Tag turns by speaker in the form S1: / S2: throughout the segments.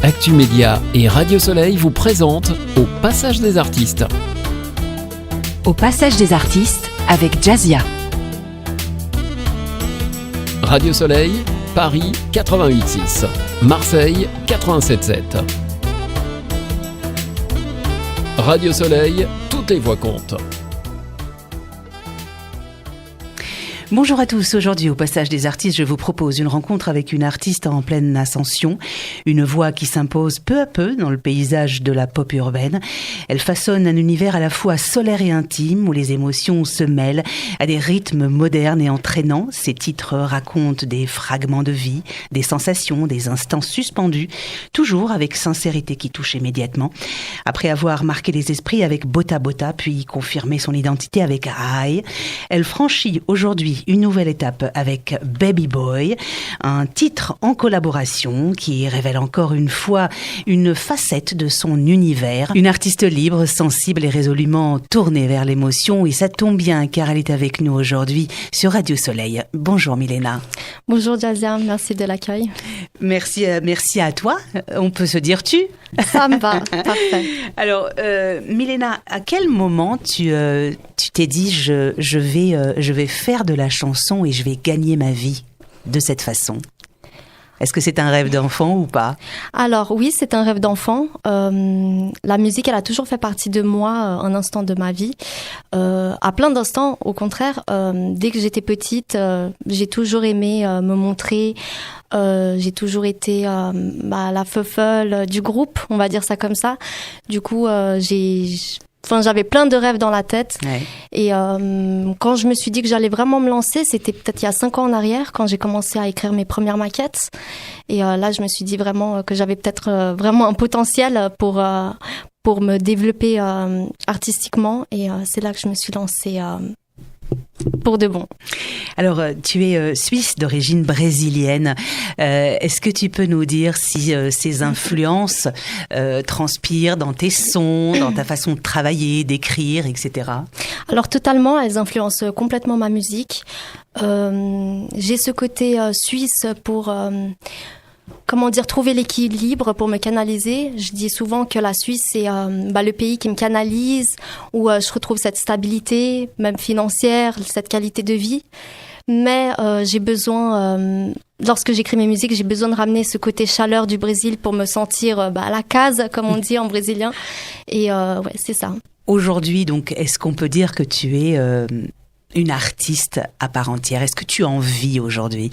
S1: Actu Média et Radio Soleil vous présentent Au Passage des Artistes.
S2: Au Passage des Artistes avec Jazzia.
S1: Radio Soleil, Paris 88.6, Marseille 87.7. Radio Soleil, toutes les voix comptent.
S2: Bonjour à tous, aujourd'hui au Passage des Artistes, je vous propose une rencontre avec une artiste en pleine ascension, une voix qui s'impose peu à peu dans le paysage de la pop urbaine. Elle façonne un univers à la fois solaire et intime où les émotions se mêlent à des rythmes modernes et entraînants. Ses titres racontent des fragments de vie, des sensations, des instants suspendus, toujours avec sincérité qui touche immédiatement. Après avoir marqué les esprits avec Bota Bota, puis confirmé son identité avec Aïe, elle franchit aujourd'hui une nouvelle étape avec Baby Boy, un titre en collaboration qui révèle encore une fois une facette de son univers. Une artiste libre, sensible et résolument tournée vers l'émotion, et ça tombe bien car elle est avec nous aujourd'hui sur Radio Soleil. Bonjour Milena.
S3: Bonjour Jazzia, merci de l'accueil.
S2: Merci à toi. On peut se dire tu.
S3: Ça me va, parfait.
S2: Alors, Milena, à quel moment tu t'es dit je vais faire de la chanson et je vais gagner ma vie de cette façon? Est-ce que c'est un rêve d'enfant ou pas?
S3: Alors oui, c'est un rêve d'enfant. La musique, elle a toujours fait partie de moi, un instant de ma vie. À plein d'instants, au contraire. Dès que j'étais petite, j'ai toujours aimé me montrer. J'ai toujours été la feufolle du groupe, on va dire ça comme ça. Du coup, j'avais plein de rêves dans la tête. Ouais. Et quand je me suis dit que j'allais vraiment me lancer, c'était peut-être il y a 5 ans en arrière, quand j'ai commencé à écrire mes premières maquettes. Et là, je me suis dit vraiment que j'avais peut-être vraiment un potentiel pour me développer artistiquement. Et c'est là que je me suis lancée pour de bon.
S2: Alors, tu es suisse d'origine brésilienne. Est-ce que tu peux nous dire si ces influences transpirent dans tes sons, dans ta façon de travailler, d'écrire, etc.
S3: Alors, totalement, elles influencent complètement ma musique. J'ai ce côté suisse pour... trouver l'équilibre pour me canaliser. Je dis souvent que la Suisse, c'est le pays qui me canalise, où je retrouve cette stabilité, même financière, cette qualité de vie. Mais j'ai besoin, lorsque j'écris mes musiques, j'ai besoin de ramener ce côté chaleur du Brésil pour me sentir à la case, comme on dit en brésilien. Et c'est ça.
S2: Aujourd'hui, donc, est-ce qu'on peut dire que tu es une artiste à part entière? Est-ce que tu en vis aujourd'hui?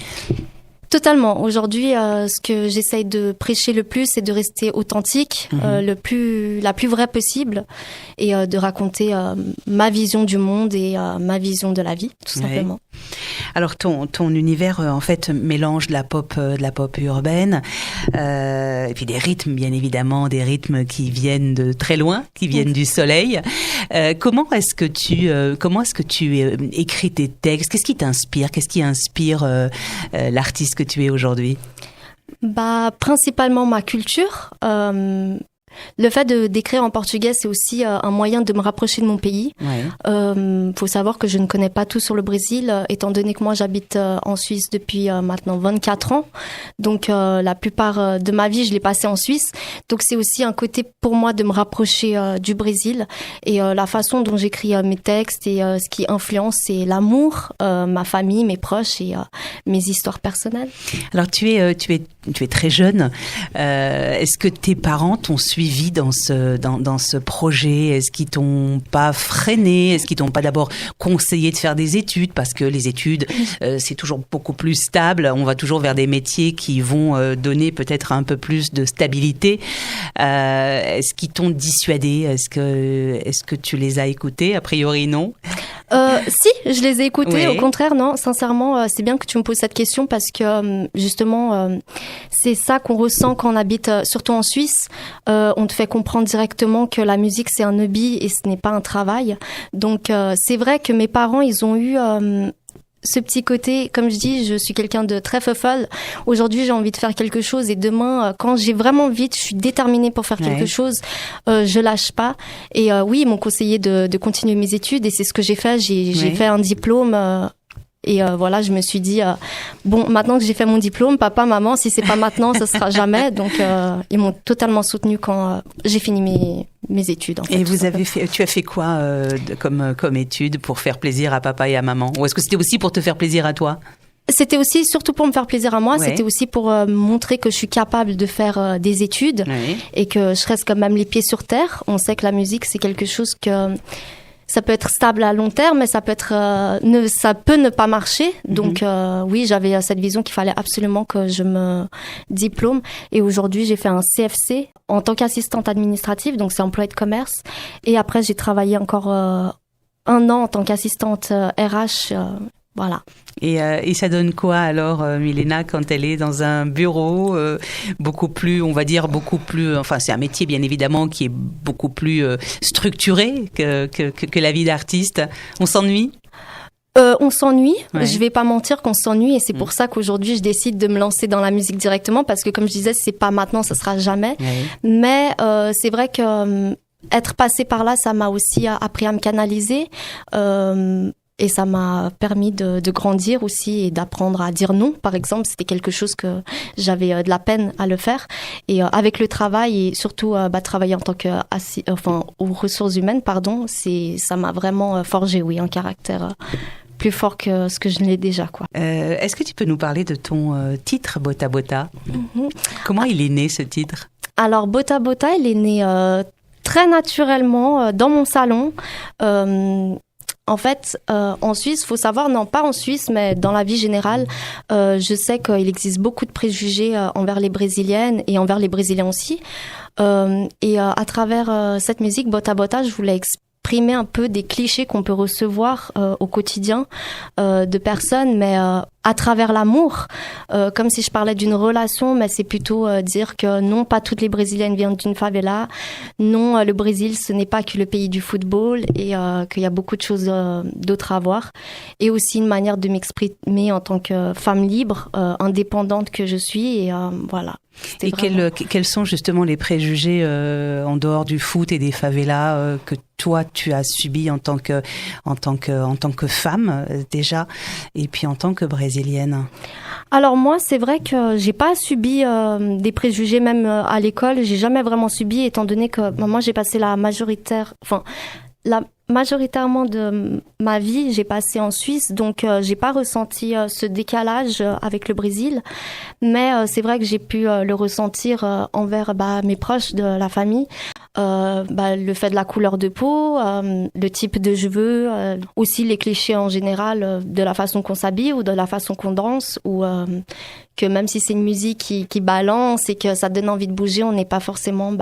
S3: Totalement. Aujourd'hui, ce que j'essaye de prêcher le plus, c'est de rester authentique, la plus vraie possible, et de raconter ma vision du monde et ma vision de la vie, tout simplement.
S2: Alors ton univers en fait mélange de la pop urbaine et puis des rythmes, bien évidemment, des rythmes qui viennent de très loin, qui viennent du soleil. Comment est-ce que tu écris tes textes? Qu'est-ce qui t'inspire? Qu'est-ce qui inspire l'artiste que tu es aujourd'hui?
S3: Principalement ma culture. Le fait d'écrire en portugais, c'est aussi un moyen de me rapprocher de mon pays. Ouais. Faut savoir que je ne connais pas tout sur le Brésil, étant donné que moi j'habite en Suisse depuis maintenant 24 ans. Donc la plupart de ma vie, je l'ai passée en Suisse. Donc c'est aussi un côté pour moi de me rapprocher du Brésil. Et la façon dont j'écris mes textes et ce qui influence, c'est l'amour, ma famille, mes proches et mes histoires personnelles.
S2: Alors tu es très jeune. Est-ce que tes parents t'ont suivi dans ce projet? Est-ce qu'ils t'ont pas freiné? Est-ce qu'ils t'ont pas d'abord conseillé de faire des études? Parce que les études, c'est toujours beaucoup plus stable. On va toujours vers des métiers qui vont donner peut-être un peu plus de stabilité. Est-ce qu'ils t'ont dissuadé? Est-ce que tu les as écoutés? A priori, non.
S3: Si, je les ai écoutés.
S2: Oui.
S3: Au contraire, non. Sincèrement, c'est bien que tu me poses cette question parce que justement, c'est ça qu'on ressent quand on habite, surtout en Suisse. On te fait comprendre directement que la musique, c'est un hobby et ce n'est pas un travail. Donc, c'est vrai que mes parents, ils ont eu ce petit côté, comme je dis, je suis quelqu'un de très folle. Aujourd'hui, j'ai envie de faire quelque chose et demain, quand j'ai vraiment envie, je suis déterminée pour faire quelque chose. Je lâche pas. Et oui, ils m'ont conseillé de continuer mes études et c'est ce que j'ai fait. J'ai fait un diplôme Et voilà, je me suis dit, bon, maintenant que j'ai fait mon diplôme, papa, maman, si c'est pas maintenant, ce sera jamais. Donc, ils m'ont totalement soutenue quand j'ai fini mes études. En fait,
S2: et tu as fait quoi comme études pour faire plaisir à papa et à maman? Ou est-ce que c'était aussi pour te faire plaisir à toi?
S3: C'était aussi, surtout pour me faire plaisir à moi,
S2: ouais.
S3: C'était aussi pour montrer que je suis capable de faire des études
S2: ouais.
S3: et que je reste quand même les pieds sur terre. On sait que la musique, c'est quelque chose que ça peut être stable à long terme, mais ça peut être, ça peut ne pas marcher. Donc oui, j'avais cette vision qu'il fallait absolument que je me diplôme. Et aujourd'hui, j'ai fait un CFC en tant qu'assistante administrative, donc c'est employé de commerce. Et après, j'ai travaillé encore 1 an en tant qu'assistante RH. Voilà.
S2: Et ça donne quoi alors, Milena, quand elle est dans un bureau beaucoup plus, on va dire enfin c'est un métier bien évidemment qui est beaucoup plus structuré que la vie d'artiste. On s'ennuie?
S3: On s'ennuie,
S2: ouais.
S3: Je vais pas mentir qu'on s'ennuie et c'est pour ça qu'aujourd'hui je décide de me lancer dans la musique directement parce que comme je disais, c'est pas maintenant, ça sera jamais. Ouais. Mais c'est vrai que être passé par là, ça m'a aussi appris à me canaliser. Et ça m'a permis de grandir aussi et d'apprendre à dire non. Par exemple, c'était quelque chose que j'avais de la peine à le faire. Et avec le travail et surtout travailler en tant que aux ressources humaines, ça m'a vraiment forgé, oui, un caractère plus fort que ce que je l'ai déjà, quoi.
S2: Est-ce que tu peux nous parler de ton titre Bota Bota? Comment il est né ce titre?
S3: Alors Bota Bota, il est né très naturellement dans mon salon. En fait, en Suisse, faut savoir, non pas en Suisse, mais dans la vie générale, je sais qu'il existe beaucoup de préjugés envers les Brésiliennes et envers les Brésiliens aussi. Et à travers cette musique, Bota Bota, je voulais exprimer un peu des clichés qu'on peut recevoir au quotidien de personnes, mais à travers l'amour, comme si je parlais d'une relation, mais c'est plutôt dire que non, pas toutes les Brésiliennes viennent d'une favela, non, le Brésil, ce n'est pas que le pays du football et qu'il y a beaucoup de choses d'autres à voir. Et aussi une manière de m'exprimer en tant que femme libre, indépendante que je suis, et voilà.
S2: Et quels sont justement les préjugés en dehors du foot et des favelas que toi tu as subis en tant que femme déjà, et puis en tant que brésilienne?
S3: Alors moi, c'est vrai que j'ai pas subi des préjugés même à l'école. J'ai jamais vraiment subi, étant donné que moi j'ai passé majoritairement de ma vie, j'ai passé en Suisse, donc j'ai pas ressenti ce décalage avec le Brésil, mais c'est vrai que j'ai pu le ressentir envers mes proches de la famille, le fait de la couleur de peau, le type de cheveux, aussi les clichés en général de la façon qu'on s'habille ou de la façon qu'on danse, ou que même si c'est une musique qui balance et que ça donne envie de bouger, on n'est pas forcément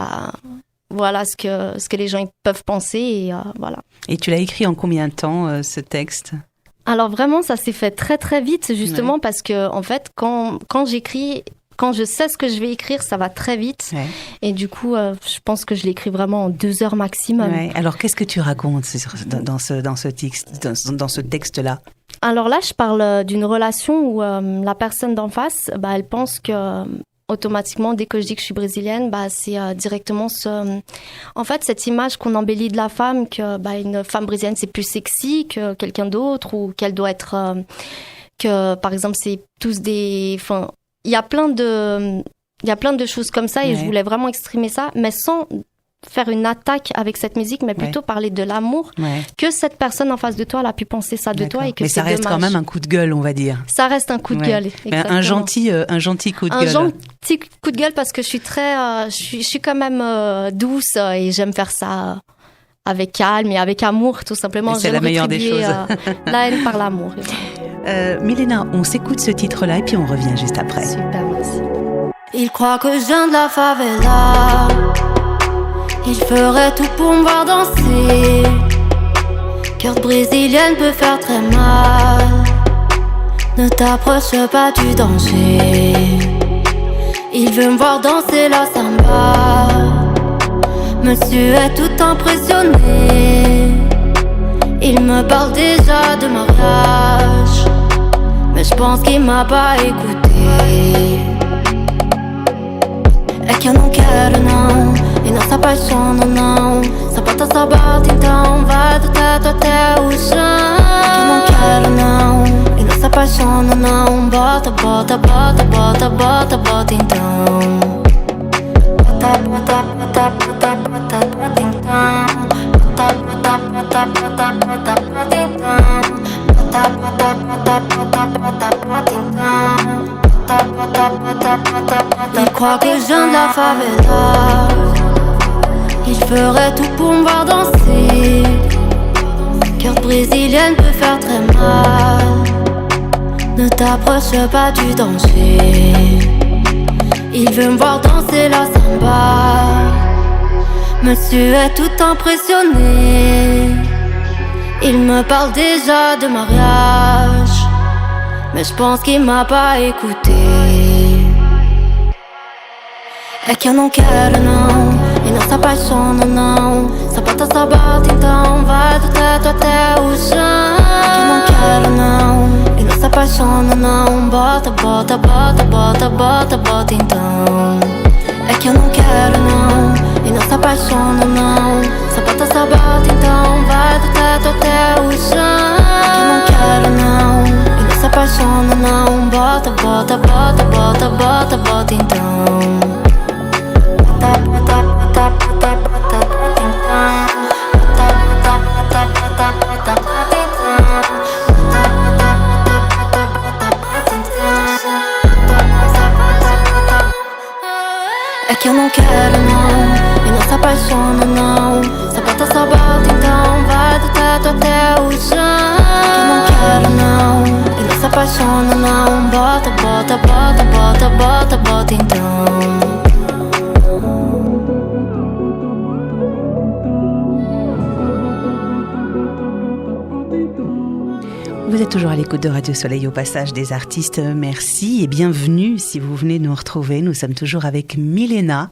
S3: voilà ce que les gens peuvent penser, et voilà. Et
S2: tu l'as écrit en combien de temps, ce texte?
S3: Alors vraiment, ça s'est fait très très vite, justement, ouais. Parce que en fait, quand j'écris, quand je sais ce que je vais écrire, ça va très vite. Ouais. Et du coup, je pense que je l'écris vraiment en 2 heures maximum. Ouais.
S2: Alors, qu'est-ce que tu racontes dans ce texte-là?
S3: Alors là, je parle d'une relation où la personne d'en face, elle pense que automatiquement, dès que je dis que je suis brésilienne, c'est directement en fait, cette image qu'on embellit de la femme, que une femme brésilienne, c'est plus sexy que quelqu'un d'autre, ou qu'elle doit être... que, par exemple, c'est tous des... Enfin, il y a plein de choses comme ça, et je voulais vraiment exprimer ça, mais sans faire une attaque avec cette musique, mais plutôt parler de l'amour que cette personne en face de toi, elle a pu penser ça de toi, et que
S2: mais ça reste
S3: dommage.
S2: Quand même un coup de gueule, on va dire.
S3: Ça reste un coup de gueule, exactement.
S2: Un gentil coup de gueule.
S3: Un gentil coup de gueule, parce que je suis très, je suis quand même douce, et j'aime faire ça avec calme et avec amour, tout simplement.
S2: C'est la meilleure des choses.
S3: La haine par l'amour.
S2: Milena, on s'écoute ce titre-là et puis on revient juste après.
S3: Super, merci.
S4: Il croit que je viens de la favela. Il ferait tout pour me voir danser. Cœur brésilienne peut faire très mal. Ne t'approche pas du danger. Il veut me voir danser la samba. Monsieur est tout impressionné. Il me parle déjà de mariage, mais je pense qu'il m'a pas écouté. É que eu não quero não, e não se apaixona não. Sapata sabata então vai do teto até o chão. É que eu não quero não, e não se se apaixona não. Bota, bota, bota, bota, bota, bota então. Bota, bota, bota, bota, bota, bota então. Bota, bota, bota, bota, bota, bota então. Bota, bota, bota, bota, bota, bota então. Bota, bota, bota, bota, bota. Il croit que je viens de la favela. Il ferait tout pour me voir danser. Cœur brésilienne peut faire très mal. Ne t'approche pas du danger. Il veut me voir danser la samba. Monsieur est tout impressionné. Il me parle déjà de mariage, mais je pense qu'il m'a pas écouté. É que eu não quero não, e não se apaixona não. Sapata sabata então, vai do teto até o chão. É que eu não quero não, e não se apaixona não. Bota, bota, bota, bota, bota, bota então. É que eu não quero não, e não se apaixona não. Sapata sabata então, vai do teto até o chão. É que eu não quero não, e não se apaixona não. Bota, bota, bota, bota, bota, bota então. Bota, bota, bota, bota, bota, bota então. Bota, bota, bota, bota, bota, bota então. Bota, bota, bota, bota, bota então. Bota, bota, bota. É que eu não quero não, e não se apaixona não. Sapata sabata então, vai do teto até o chão. É que eu não quero não, e não se apaixona não. Bota, bota, bota, bota, bota, bota então.
S2: Vous êtes toujours à l'écoute de Radio Soleil au passage des artistes. Merci et bienvenue si vous venez nous retrouver. Nous sommes toujours avec Milena.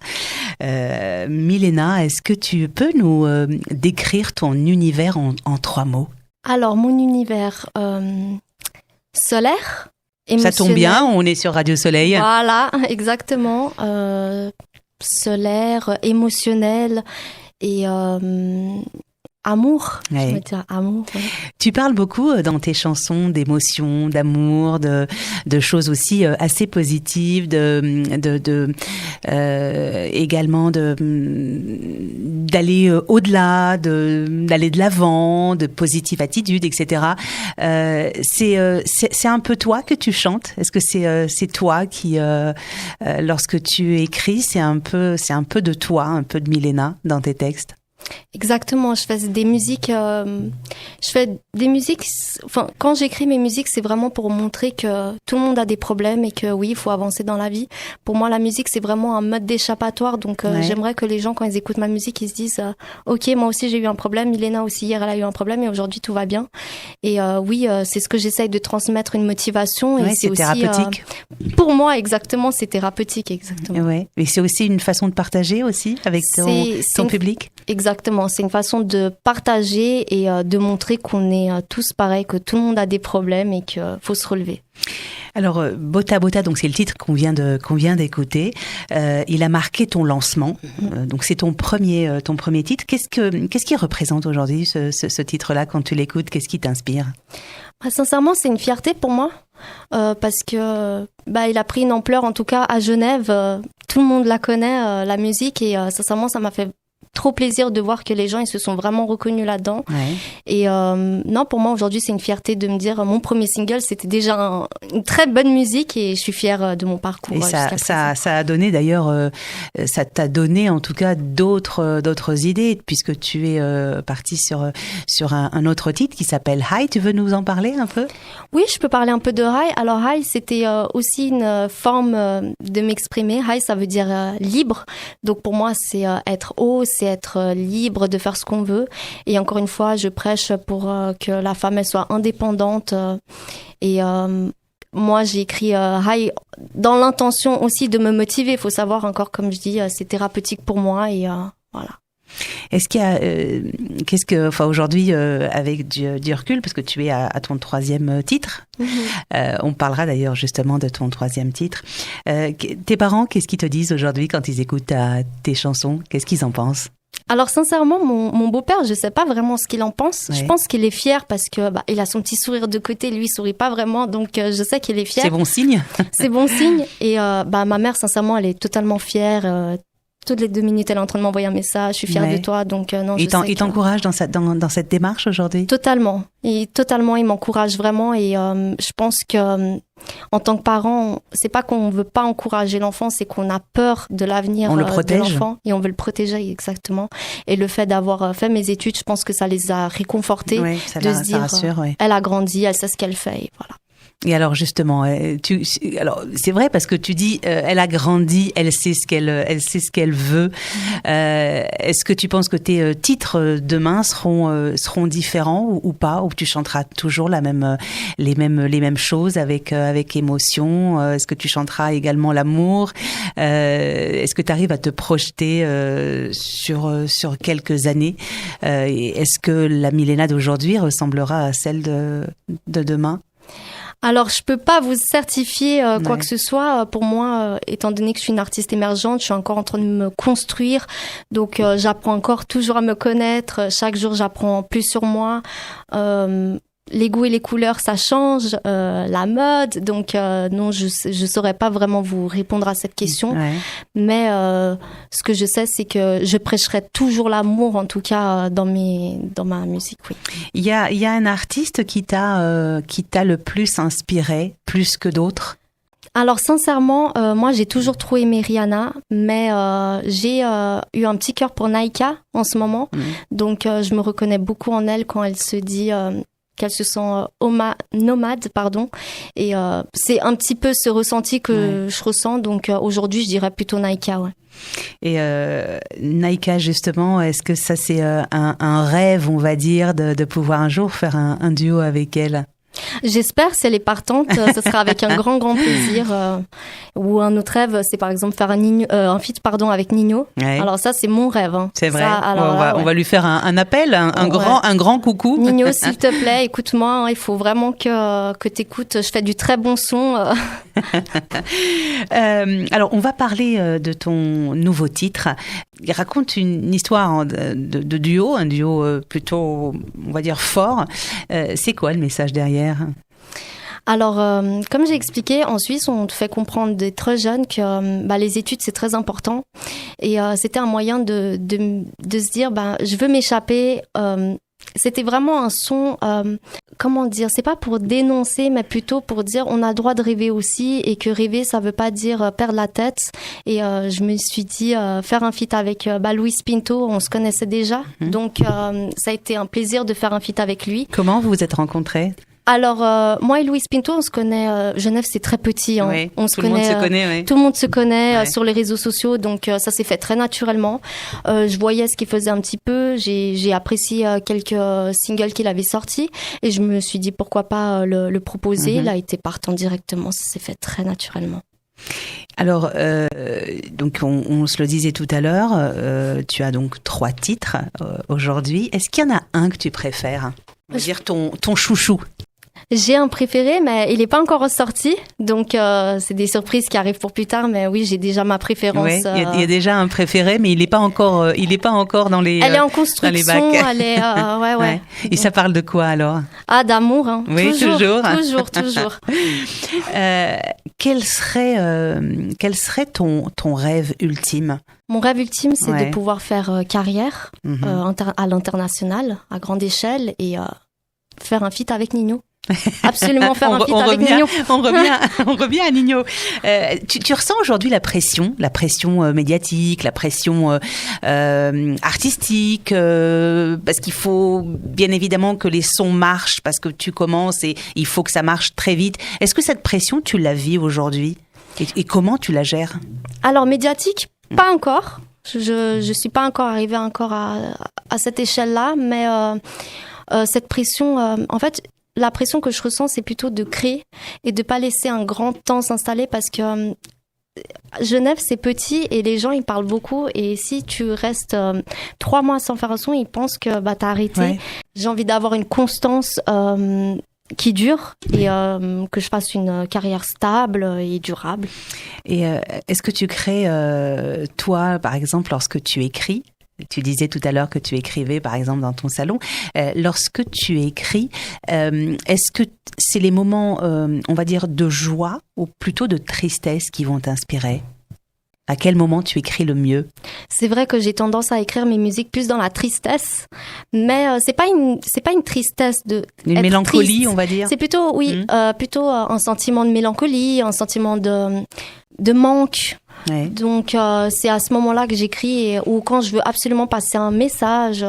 S2: Milena, est-ce que tu peux nous décrire ton univers en 3 mots?
S3: Alors, mon univers solaire, émotionnel.
S2: Ça tombe bien, on est sur Radio Soleil.
S3: Voilà, exactement. Solaire, émotionnel et amour.
S2: Ouais.
S3: Je veux dire amour. Ouais.
S2: Tu parles beaucoup dans tes chansons d'émotions, d'amour, de choses aussi assez positives, également d'aller au-delà, d'aller de l'avant, de positive attitude, etc. C'est un peu toi que tu chantes. Est-ce que c'est toi qui, lorsque tu écris, c'est un peu de toi, un peu de Milena dans tes textes?
S3: Exactement, je fais des musiques. Enfin, quand j'écris mes musiques, c'est vraiment pour montrer que tout le monde a des problèmes et que oui, il faut avancer dans la vie. Pour moi, la musique, c'est vraiment un mode d'échappatoire. Donc, j'aimerais que les gens, quand ils écoutent ma musique, ils se disent ok, moi aussi j'ai eu un problème. Milena aussi hier, elle a eu un problème et aujourd'hui tout va bien. Et oui, c'est ce que j'essaye de transmettre, une motivation. Et c'est aussi
S2: thérapeutique.
S3: Pour moi, exactement, c'est thérapeutique, exactement.
S2: Ouais. Et c'est aussi une façon de partager aussi avec ton public.
S3: Exactement, c'est une façon de partager et de montrer qu'on est tous pareils, que tout le monde a des problèmes et qu'il faut se relever.
S2: Alors, Bota Bota, donc c'est le titre qu'on vient d'écouter. Il a marqué ton lancement. Donc c'est ton premier titre. Qu'est-ce qui représente aujourd'hui ce titre-là quand tu l'écoutes? Qu'est-ce qui t'inspire?
S3: Sincèrement, c'est une fierté pour moi. Parce que il a pris une ampleur, en tout cas à Genève. Tout le monde la connaît, la musique, et sincèrement, ça m'a fait trop plaisir de voir que les gens ils se sont vraiment reconnus là-dedans. Ouais. Et non, pour moi aujourd'hui c'est une fierté de me dire mon premier single c'était déjà une très bonne musique et je suis fière de mon parcours.
S2: Et ça a donné d'ailleurs, ça t'a donné en tout cas d'autres idées puisque tu es parti sur un autre titre qui s'appelle High. Tu veux nous en parler un peu?
S3: Oui, je peux parler un peu de High. Alors High c'était aussi une forme de m'exprimer. High ça veut dire libre. Donc pour moi c'est être haut, c'est être libre de faire ce qu'on veut. Et encore une fois, je prêche pour que la femme elle soit indépendante. Et moi, j'ai écrit High dans l'intention aussi de me motiver. Il faut savoir encore, comme je dis, c'est thérapeutique pour moi et voilà.
S2: Est-ce qu'il y a, enfin aujourd'hui avec du recul, parce que tu es à ton 3e titre, on parlera d'ailleurs justement de ton 3e titre. Tes parents, qu'est-ce qu'ils te disent aujourd'hui quand ils écoutent tes chansons? Qu'est-ce qu'ils en pensent?
S3: Alors sincèrement, mon beau-père, je sais pas vraiment ce qu'il en pense.
S2: Ouais.
S3: Je pense qu'il est fier parce que il a son petit sourire de côté, lui il sourit pas vraiment, donc je sais qu'il est fier.
S2: C'est bon signe.
S3: C'est bon signe. Et ma mère, sincèrement, elle est totalement fière. Toutes les 2 minutes, elle est en train de m'envoyer un message. Je suis fière de toi, donc non.
S2: Il t'encourage dans cette démarche aujourd'hui.
S3: Totalement. Il m'encourage vraiment. Et je pense que en tant que parent, c'est pas qu'on veut pas encourager l'enfant, c'est qu'on a peur de l'avenir de l'enfant et on veut le protéger exactement. Et le fait d'avoir fait mes études, je pense que ça les a réconfortés de se dire, rassure, elle a grandi, elle sait ce qu'elle fait. Et voilà.
S2: Et alors justement, alors c'est vrai parce que tu dis, elle a grandi, elle sait ce qu'elle veut. Est-ce que tu penses que tes titres demain seront différents ou pas, ou tu chanteras toujours les mêmes choses avec émotion? Est-ce que tu chanteras également l'amour? Est-ce que tu arrives à te projeter sur quelques années? Est-ce que la Milena d'aujourd'hui ressemblera à celle de demain?
S3: Alors, je peux pas vous certifier quoi que ce soit. Pour moi, étant donné que je suis une artiste émergente, je suis encore en train de me construire. Donc, j'apprends encore toujours à me connaître. Chaque jour, j'apprends plus sur moi. Les goûts et les couleurs, ça change, la mode. Donc, non, je saurais pas vraiment vous répondre à cette question. Ouais. Mais ce que je sais, c'est que je prêcherai toujours l'amour, en tout cas, dans ma musique, oui.
S2: Il y a un artiste qui t'a le plus inspiré, plus que d'autres?
S3: Alors sincèrement, moi j'ai toujours trop aimé Rihanna, mais j'ai eu un petit cœur pour Naïka en ce moment. Donc, je me reconnais beaucoup en elle quand elle se dit... qu'elle se sent nomade, pardon. Et c'est un petit peu ce ressenti que je ressens. Donc aujourd'hui, je dirais plutôt Naïka, ouais.
S2: Et Naïka, justement, est-ce que ça c'est un rêve, on va dire, de pouvoir un jour faire un duo avec elle?
S3: J'espère, si elle est partante, ce sera avec un grand plaisir. Ou un autre rêve, c'est par exemple faire un feat avec Nino. Ouais. Alors ça, c'est mon rêve. Hein.
S2: C'est vrai. Ça, alors, on va lui faire un appel, un grand coucou.
S3: Nino, s'il te plaît, écoute-moi. Il faut vraiment que t'écoutes. Je fais du très bon son.
S2: Alors, on va parler de ton nouveau titre. Il raconte une histoire de duo, un duo plutôt, on va dire, fort. C'est quoi le message derrière ?
S3: Alors, comme j'ai expliqué, en Suisse, on te fait comprendre dès très jeune que les études, c'est très important. Et c'était un moyen de se dire, je veux m'échapper. C'était vraiment un son, comment dire, c'est pas pour dénoncer, mais plutôt pour dire on a le droit de rêver aussi, et que rêver, ça veut pas dire perdre la tête. Et je me suis dit, faire un feat avec Luis Pinto, on se connaissait déjà. Donc, ça a été un plaisir de faire un feat avec lui.
S2: Comment vous vous êtes rencontrés ?
S3: Alors, moi et Luis Pinto, on se connaît. Genève, c'est très petit. Hein.
S2: Oui,
S3: on
S2: tout le monde se connaît. Oui.
S3: Tout le monde se connaît sur les réseaux sociaux, donc ça s'est fait très naturellement. Je voyais ce qu'il faisait un petit peu. J'ai apprécié quelques singles qu'il avait sortis et je me suis dit pourquoi pas le proposer. Il a été partant directement. Ça s'est fait très naturellement.
S2: Alors, donc on se le disait tout à l'heure, tu as donc 3 titres aujourd'hui. Est-ce qu'il y en a un que tu préfères ? On va dire ton chouchou.
S3: J'ai un préféré, mais il n'est pas encore ressorti. Donc, c'est des surprises qui arrivent pour plus tard. Mais oui, j'ai déjà ma préférence.
S2: Oui, il y a déjà un préféré, mais il n'est pas encore dans les
S3: Elle est en construction. Dans les bacs. Elle est, ouais.
S2: Et ça parle de quoi alors ?
S3: Ah, d'amour. Hein.
S2: Oui, toujours. Quel serait ton rêve ultime ?
S3: Mon rêve ultime, c'est de pouvoir faire carrière à l'international, à grande échelle, et faire un feat avec Nino. Absolument faire un feat avec Nino.
S2: On revient à Nino. Tu ressens aujourd'hui la pression médiatique, la pression artistique, parce qu'il faut bien évidemment que les sons marchent, parce que tu commences et il faut que ça marche très vite. Est-ce que cette pression, tu la vis aujourd'hui ? Et comment tu la gères ?
S3: Alors, médiatique, pas encore. Je suis pas encore arrivée à cette échelle-là, mais cette pression, en fait, la pression que je ressens, c'est plutôt de créer et de pas laisser un grand temps s'installer, parce que Genève, c'est petit et les gens, ils parlent beaucoup, et si tu restes 3 mois sans faire un son, ils pensent que t'as arrêté. Ouais. J'ai envie d'avoir une constance qui dure et que je fasse une carrière stable et durable. Et
S2: est-ce que tu crées, toi, par exemple, lorsque tu écris, Tu disais tout à l'heure que tu écrivais, par exemple, dans ton salon. Lorsque tu écris, est-ce que c'est les moments, on va dire, de joie ou plutôt de tristesse qui vont t'inspirer ? À quel moment tu écris le mieux ?
S3: C'est vrai que j'ai tendance à écrire mes musiques plus dans la tristesse, mais c'est pas une tristesse de
S2: une mélancolie,
S3: triste.
S2: On va dire.
S3: C'est plutôt plutôt un sentiment de mélancolie, un sentiment de manque.
S2: Ouais.
S3: Donc c'est à ce moment-là que j'écris ou quand je veux absolument passer un message.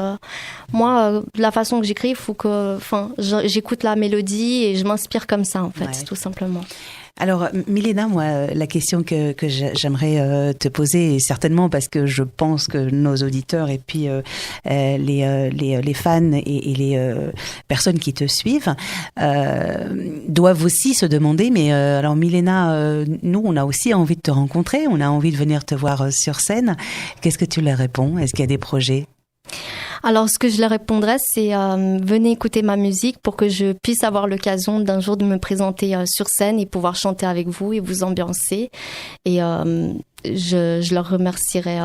S3: Moi, de la façon que j'écris, il faut que, j'écoute la mélodie et je m'inspire comme ça en fait, tout simplement.
S2: Alors, Milena, moi, la question que j'aimerais te poser, et certainement parce que je pense que nos auditeurs et puis les fans et les personnes qui te suivent doivent aussi se demander, mais alors Milena, nous, on a aussi envie de te rencontrer, on a envie de venir te voir sur scène. Qu'est-ce que tu leur réponds ? Est-ce qu'il y a des projets ?
S3: Alors, ce que je leur répondrais, c'est venez écouter ma musique pour que je puisse avoir l'occasion d'un jour de me présenter sur scène et pouvoir chanter avec vous et vous ambiancer. Et je leur remercierai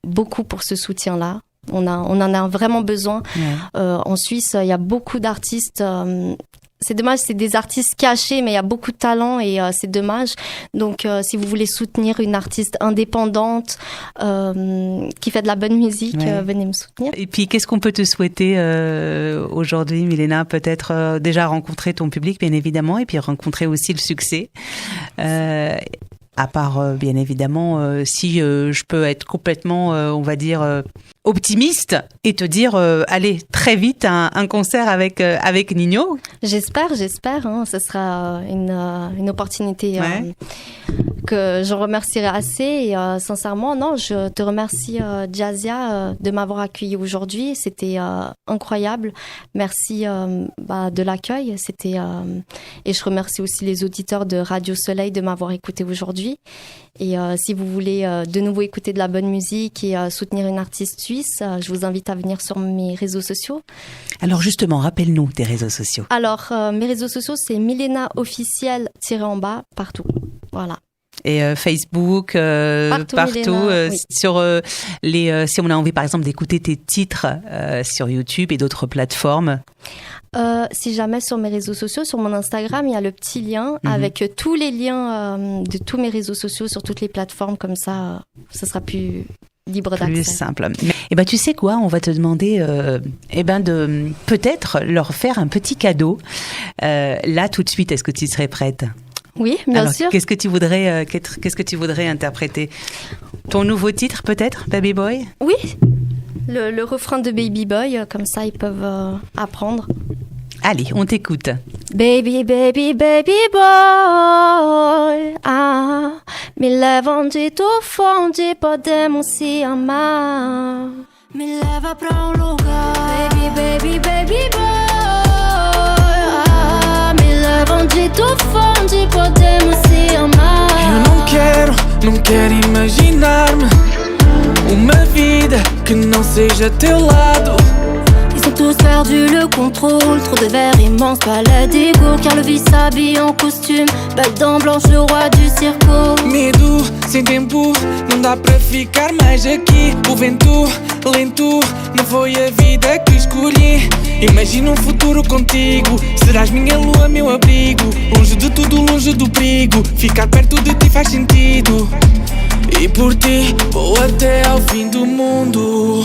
S3: beaucoup pour ce soutien-là. On en a vraiment besoin. Ouais. En Suisse, il y a beaucoup d'artistes. C'est dommage, c'est des artistes cachés, mais il y a beaucoup de talent et c'est dommage. Donc, si vous voulez soutenir une artiste indépendante qui fait de la bonne musique, venez me soutenir. Et
S2: puis, qu'est-ce qu'on peut te souhaiter aujourd'hui, Milena ? Peut-être déjà rencontrer ton public, bien évidemment, et puis rencontrer aussi le succès. À part, bien évidemment, si je peux être complètement, on va dire, optimiste et te dire, allez, très vite, un concert avec Nino.
S3: J'espère. Hein, ce sera une opportunité que je remercierai assez. Et sincèrement, non, je te remercie, Jazzia, de m'avoir accueilli aujourd'hui. C'était incroyable. Merci de l'accueil. Et je remercie aussi les auditeurs de Radio Soleil de m'avoir écouté aujourd'hui. Et si vous voulez de nouveau écouter de la bonne musique et soutenir une artiste suisse, je vous invite à venir sur mes réseaux sociaux.
S2: Alors justement, rappelle-nous tes réseaux sociaux.
S3: Alors, mes réseaux sociaux, c'est Milena officiel _ partout. Voilà.
S2: Et Facebook, partout oui. Sur si on a envie par exemple d'écouter tes titres sur YouTube et d'autres plateformes.
S3: Si jamais sur mes réseaux sociaux, sur mon Instagram, il y a le petit lien avec tous les liens de tous mes réseaux sociaux sur toutes les plateformes, comme ça, ça sera plus libre d'accès.
S2: Plus simple. Et tu sais quoi, on va te demander de peut-être leur faire un petit cadeau. Là tout de suite, est-ce que tu serais prête ?
S3: Oui, bien sûr.
S2: Qu'est-ce que tu voudrais interpréter ? Ton nouveau titre peut-être, Baby Boy ?
S3: Oui, le refrain de Baby Boy, comme ça ils peuvent apprendre.
S2: Allez, on t'écoute.
S4: Baby, baby, baby boy, me leva onde tu for, onde podemos se amar. Me leva pra lugar. Baby, baby, baby boy, me leva onde tu for, onde podemos se amar.
S5: Eu não quero imaginar-me uma vida que não seja teu lado.
S4: Ils ont tous perdu le contrôle, trop de verres immenses, pas la dégo. Car le vice s'habille en costume, belle dent blanche, le roi du circo.
S5: Medo, sem tempo, não dá pra ficar mais aqui. O vento, lento, não foi a vida que escolhi. Imagina futuro contigo, serás minha lua, meu abrigo. Longe de tudo, longe do perigo, ficar perto de ti faz sentido. E por ti vou até ao fim do mundo.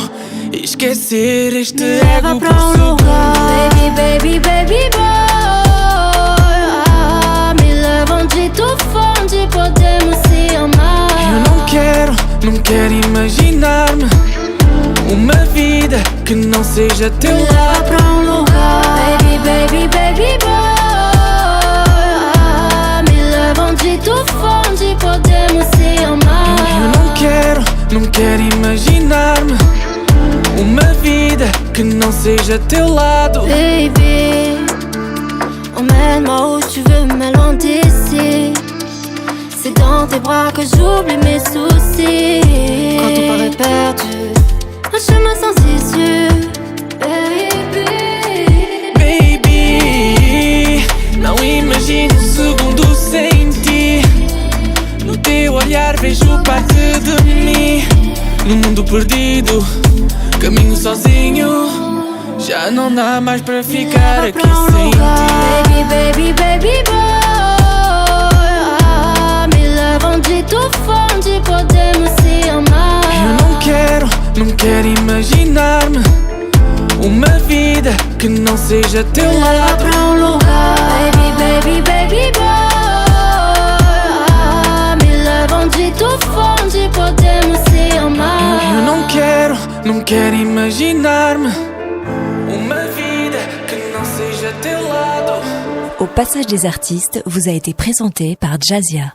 S5: Esquecer este ego
S4: pra lugar. Baby, baby, baby boy, me leva onde tu for, onde podemos se amar.
S5: Eu não quero imaginar-me uma vida que não seja teu lado.
S4: Me leva pra lugar. Baby, baby, baby boy, me leva onde tu for, onde podemos se amar.
S5: Eu não quero imaginar-me uma vida que não seja teu lado.
S4: Baby, emmène-moi où tu veux, mais loin d'ici. C'est dans tes bras que j'oublie mes soucis. Quand tout paraît perdu, un chemin sans issue.
S5: Baby, não imagino segundo sem ti. No teu olhar vejo parte de mim. No mundo perdido, caminho sozinho. Já não dá mais para ficar aqui sem ti.
S4: Baby, baby, baby boy, me leva onde tu for, onde podemos se amar.
S5: Eu não quero imaginar-me uma vida que não seja teu
S4: Me leva
S5: lado.
S4: pra lugar. Baby, baby, baby boy, me leva onde tu for, onde podemos se amar.
S5: Eu não quero imaginar-me uma vida que não seja teu lado.
S6: Au Passage des Artistes vous a été présenté par Jazzia.